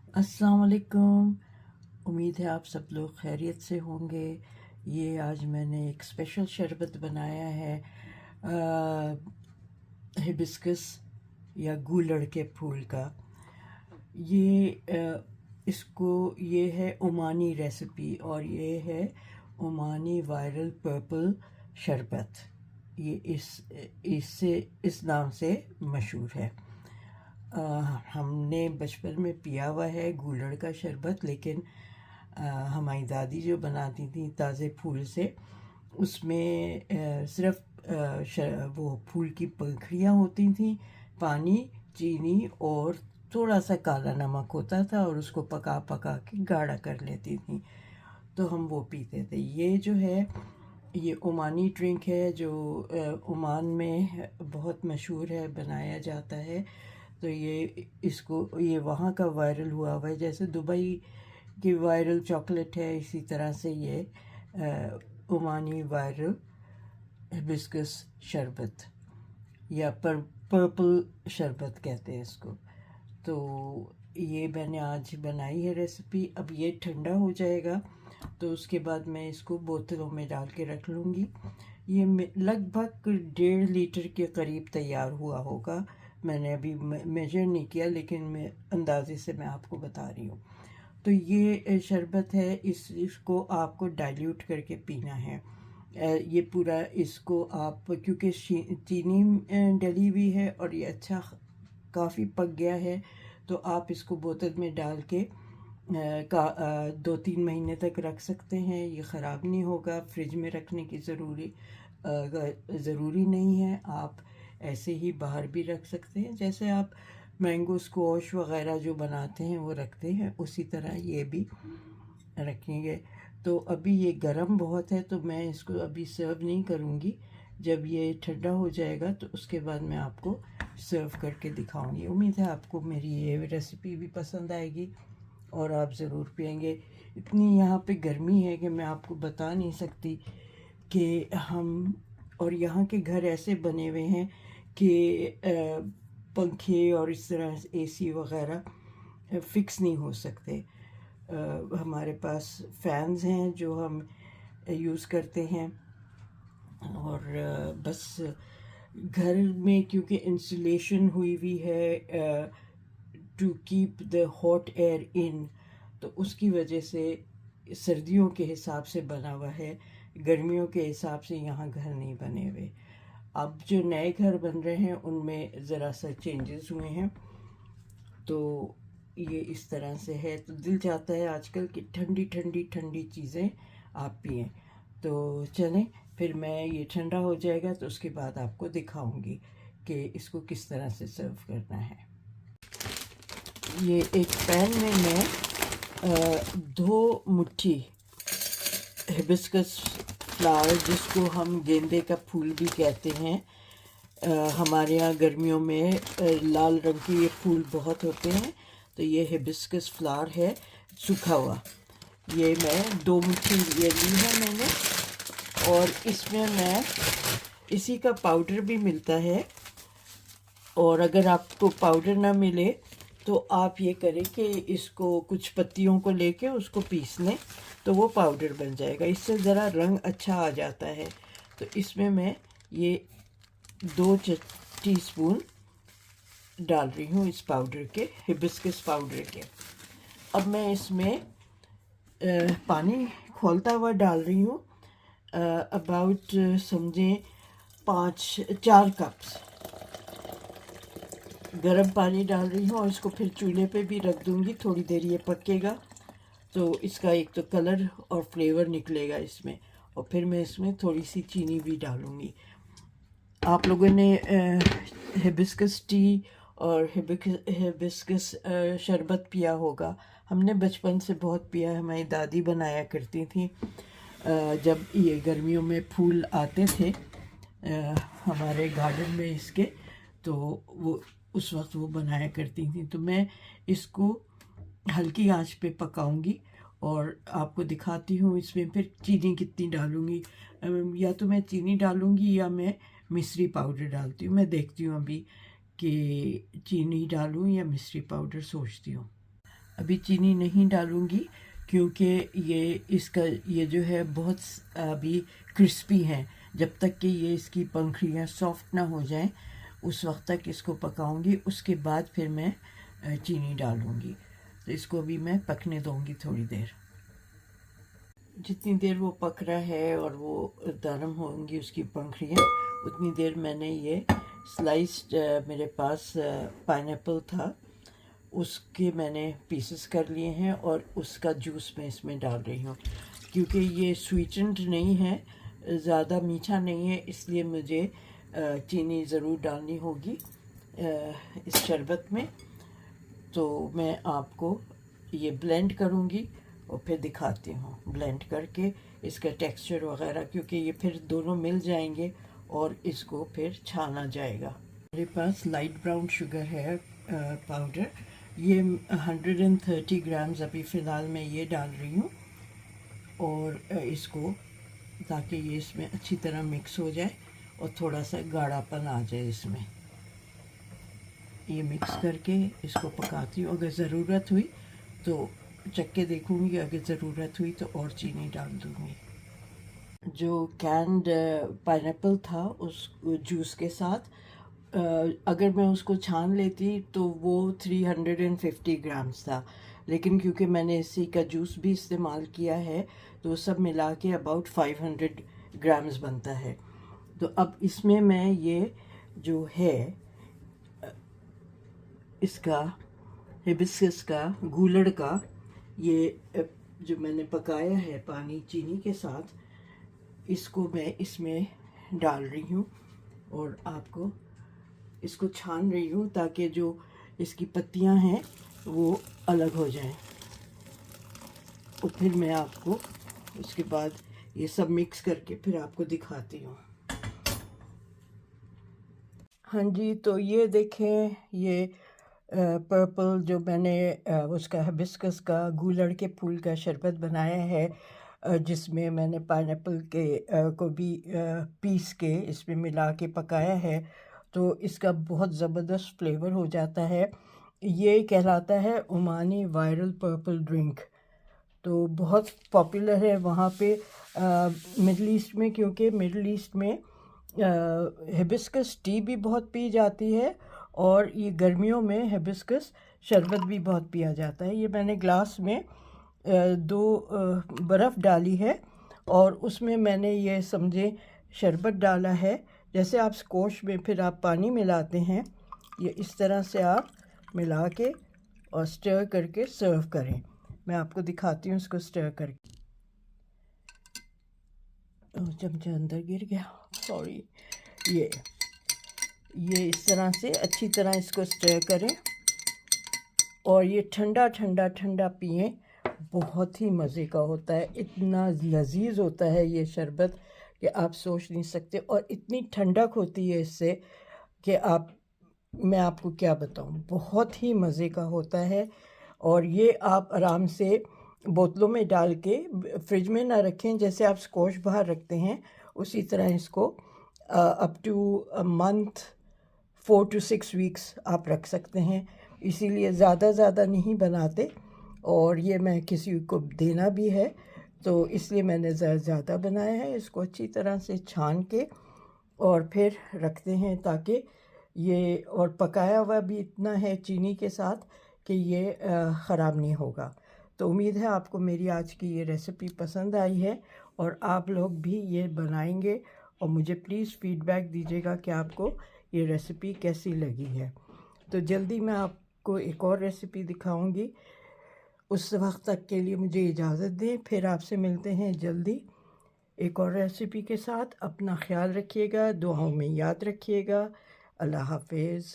अस्सलाम वालेकुम। उम्मीद है आप सब लोग खैरियत से होंगे। ये आज मैंने एक स्पेशल शरबत बनाया है हिबिस्कस या गूलड़ के फूल का। ये इसको ये है ओमानी रेसिपी और ये है ओमानी वायरल पर्पल शरबत। ये इससे इस नाम से मशहूर है। हमने बचपन में पिया हुआ है गूलड़ का शरबत, लेकिन हमारी दादी जो बनाती थी ताज़े फूल से, उसमें सिर्फ वो फूल की पंखुड़ियाँ होती थी, पानी, चीनी और थोड़ा सा काला नमक होता था और उसको पका पका के गाढ़ा कर लेती थी, तो हम वो पीते थे। ये जो है ये ओमानी ड्रिंक है जो ओमान में बहुत मशहूर है, बनाया जाता है। तो ये वहाँ का वायरल हुआ हुआ है, जैसे दुबई की वायरल चॉकलेट है, इसी तरह से ये ओमानी वायरल हिबिस्कस शरबत या पर्पल शरबत कहते हैं इसको। तो ये मैंने आज बनाई है रेसिपी। अब ये ठंडा हो जाएगा तो उसके बाद मैं इसको बोतलों में डाल के रख लूँगी। ये लगभग 1.5 लीटर के करीब तैयार हुआ होगा। मैंने अभी मेजर नहीं किया, लेकिन मैं अंदाजे से मैं आपको बता रही हूँ। तो ये शरबत है, इसको आपको डाइल्यूट करके पीना है। ये पूरा इसको आप, क्योंकि चीनी डली हुई है और ये अच्छा काफ़ी पक गया है, तो आप इसको बोतल में डाल के 2-3 महीने तक रख सकते हैं। ये ख़राब नहीं होगा। फ्रिज में रखने की ज़रूरी नहीं है। आप ऐसे ही बाहर भी रख सकते हैं, जैसे आप मैंगो स्क्वॉश वग़ैरह जो बनाते हैं वो रखते हैं, उसी तरह ये भी रखेंगे। तो अभी ये गर्म बहुत है, तो मैं इसको अभी सर्व नहीं करूँगी। जब ये ठंडा हो जाएगा तो उसके बाद मैं आपको सर्व करके दिखाऊंगी। उम्मीद है आपको मेरी ये रेसिपी भी पसंद आएगी और आप ज़रूर पियेंगे। इतनी यहाँ पे गर्मी है कि मैं आपको बता नहीं सकती कि हम, और यहाँ के घर ऐसे बने हुए हैं कि पंखे और इस तरह एसी वगैरह फ़िक्स नहीं हो सकते। हमारे पास फैन्स हैं जो हम यूज़ करते हैं, और बस घर में क्योंकि इंसुलेशन हुई हुई है to keep the hot air in, तो उसकी वजह से सर्दियों के हिसाब से बना हुआ है, गर्मियों के हिसाब से यहाँ घर नहीं बने हुए। अब जो नए घर बन रहे हैं उनमें ज़रा सा चेंजेस हुए हैं, तो ये इस तरह से है। तो दिल चाहता है आजकल कि ठंडी ठंडी ठंडी चीज़ें आप पिएं। तो चलें, फिर मैं ये ठंडा हो जाएगा तो उसके बाद आपको दिखाऊंगी कि इसको किस तरह से सर्व करना है। ये एक पैन में मैं 2 मुट्ठी हिबिस्कस फ्लावर, जिसको हम गेंदे का फूल भी कहते हैं, हमारे यहाँ गर्मियों में लाल रंग के ये फूल बहुत होते हैं, तो ये हिबिस्कस फ्लावर है सूखा हुआ। ये मैं 2 मुट्ठी ये ली है मैंने, और इसमें मैं इसी का पाउडर भी मिलता है, और अगर आपको पाउडर ना मिले तो आप ये करें कि इसको कुछ पत्तियों को लेके उसको पीस लें, तो वो पाउडर बन जाएगा। इससे ज़रा रंग अच्छा आ जाता है। तो इसमें मैं ये 2 टीस्पून डाल रही हूँ इस पाउडर के, हिबिस्कस पाउडर के। अब मैं इसमें पानी खौलता हुआ डाल रही हूँ, अबाउट समझें 4 कप्स गर्म पानी डाल रही हूँ, और इसको फिर चूल्हे पे भी रख दूँगी। थोड़ी देर ये पकेगा तो इसका एक तो कलर और फ्लेवर निकलेगा इसमें, और फिर मैं इसमें थोड़ी सी चीनी भी डालूँगी। आप लोगों ने हिबिस्कस टी और हिबिस्कस शरबत पिया होगा। हमने बचपन से बहुत पिया है, हमारी दादी बनाया करती थी। जब ये गर्मियों में फूल आते थे हमारे गार्डन में इसके, तो वो उस वक्त वो बनाया करती थी। तो मैं इसको हल्की आंच पे पकाऊंगी और आपको दिखाती हूँ इसमें फिर चीनी कितनी डालूँगी। या तो मैं चीनी डालूँगी या मैं मिश्री पाउडर डालती हूँ। मैं देखती हूँ अभी कि चीनी डालूँ या मिश्री पाउडर, सोचती हूँ। अभी चीनी नहीं डालूँगी क्योंकि ये जो है बहुत अभी क्रिस्पी है। जब तक कि ये इसकी पंखुड़ियाँ सॉफ्ट ना हो जाएं उस वक्त तक इसको पकाऊंगी, उसके बाद फिर मैं चीनी डालूँगी। तो इसको भी मैं पकने दूँगी थोड़ी देर। जितनी देर वो पक रहा है और वो नरम होंगी उसकी पंखुड़ियाँ, उतनी देर मैंने ये स्लाइस्ड मेरे पास पाइनएप्पल था, उसके मैंने पीसेस कर लिए हैं और उसका जूस मैं इसमें डाल रही हूँ। क्योंकि ये स्वीटेंड नहीं है, ज़्यादा मीठा नहीं है, इसलिए मुझे चीनी ज़रूर डालनी होगी इस शरबत में। तो मैं आपको ये ब्लेंड करूँगी और फिर दिखाती हूँ ब्लेंड करके इसका टेक्सचर वगैरह, क्योंकि ये फिर दोनों मिल जाएंगे और इसको फिर छाना जाएगा। मेरे पास लाइट ब्राउन शुगर है पाउडर, ये 130 ग्राम्स अभी फ़िलहाल मैं ये डाल रही हूँ। और इसको ताकि ये इसमें अच्छी तरह मिक्स हो जाए और थोड़ा सा गाढ़ापन आ जाए इसमें, ये मिक्स करके इसको पकाती हूँ। अगर ज़रूरत हुई तो चख के देखूँगी, अगर ज़रूरत हुई तो और चीनी डाल दूँगी। जो कैंड पाइनएप्पल था उस जूस के साथ अगर मैं उसको छान लेती तो वो 350 ग्राम्स था, लेकिन क्योंकि मैंने इसी का जूस भी इस्तेमाल किया है तो सब मिला के अबाउट 500 ग्राम्स बनता है। तो अब इसमें मैं ये जो है इसका हिबिस्कस का गूलड़ का ये जो मैंने पकाया है पानी चीनी के साथ, इसको मैं इसमें डाल रही हूँ और आपको इसको छान रही हूँ ताकि जो इसकी पत्तियाँ हैं वो अलग हो जाएं। और फिर मैं आपको उसके बाद ये सब मिक्स करके फिर आपको दिखाती हूँ। हाँ जी, तो ये देखें, ये पर्पल जो मैंने उसका हिबिस्कस का गूलड़ के फूल का शरबत बनाया है, जिसमें मैंने पाइनएप्पल के को भी पीस के इसमें मिला के पकाया है, तो इसका बहुत ज़बरदस्त फ्लेवर हो जाता है। ये कहलाता है ओमानी वायरल पर्पल ड्रिंक। तो बहुत पॉपुलर है वहाँ पे मिडल ईस्ट में, क्योंकि मिडल ईस्ट में हिबिस्कस टी भी बहुत पी जाती है और ये गर्मियों में हिबिस्कस शरबत भी बहुत पिया जाता है। ये मैंने ग्लास में 2 बर्फ़ डाली है और उसमें मैंने ये समझे शरबत डाला है। जैसे आप स्क्वॉश में फिर आप पानी मिलाते हैं, ये इस तरह से आप मिला के और स्टर करके सर्व करें। मैं आपको दिखाती हूँ इसको स्टर करके। चमचा अंदर गिर गया, सॉरी। ये इस तरह से अच्छी तरह इसको स्टर करें और ये ठंडा ठंडा ठंडा पिएं, बहुत ही मज़े का होता है। इतना लजीज होता है ये शरबत कि आप सोच नहीं सकते, और इतनी ठंडक होती है इससे कि मैं आपको क्या बताऊं, बहुत ही मज़े का होता है। और ये आप आराम से बोतलों में डाल के फ्रिज में ना रखें, जैसे आप स्क्वॉश बाहर रखते हैं उसी तरह इसको up to a month 4 to 6 weeks आप रख सकते हैं। इसीलिए ज़्यादा नहीं बनाते, और ये मैं किसी को देना भी है तो इसलिए मैंने ज़्यादा बनाया है। इसको अच्छी तरह से छान के और फिर रखते हैं ताकि ये, और पकाया हुआ भी इतना है चीनी के साथ कि ये ख़राब नहीं होगा। तो उम्मीद है आपको मेरी आज की ये रेसिपी पसंद आई है और आप लोग भी ये बनाएंगे, और मुझे प्लीज़ फ़ीडबैक दीजिएगा कि आपको ये रेसिपी कैसी लगी है। तो जल्दी मैं आपको एक और रेसिपी दिखाऊंगी। उस वक्त तक के लिए मुझे इजाज़त दें, फिर आपसे मिलते हैं जल्दी एक और रेसिपी के साथ। अपना ख्याल रखिएगा, दुआओं में याद रखिएगा। अल्लाह हाफिज़।